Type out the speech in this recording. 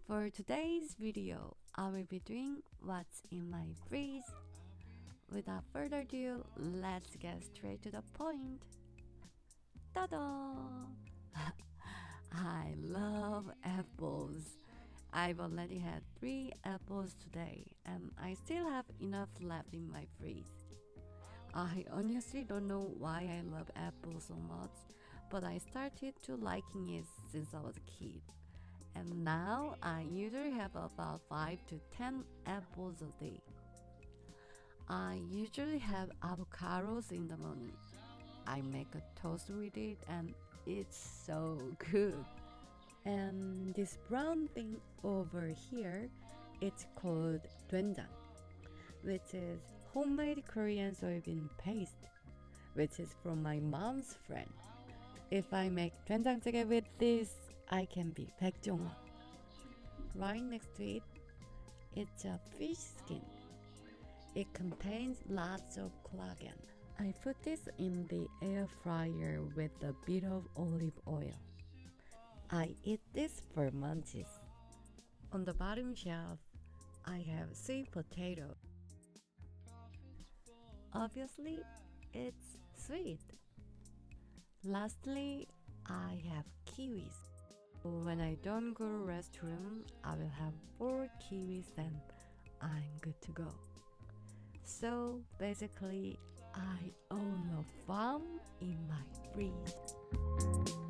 For today's video, I will be doing what's in my fridge. Without further ado, let's get straight to the point. Ta-da! I love apples. I've already had 3 apples today, and I still have enough left in my fridge. I honestly don't know why I love apples so much, but I started to liking it since I was a kid. And now I usually have about 5 to 10 apples a day. I usually have avocados in the morning. I make a toast with it and it's so good. And this brown thing over here, it's called doenjang, which is homemade Korean soybean paste, which is from my mom's friend. If I make doenjang with this, I can be 백종원. Right next to it, it's a fish skin. It contains lots of collagen. I put this in the air fryer with a bit of olive oil. I eat this for munchies. On the bottom shelf, I have sweet potato. Obviously, it's sweet. Lastly, I have kiwis. When I don't go to restroom, I will have 4 kiwis and I'm good to go. So basically, I own a farm in my fridge.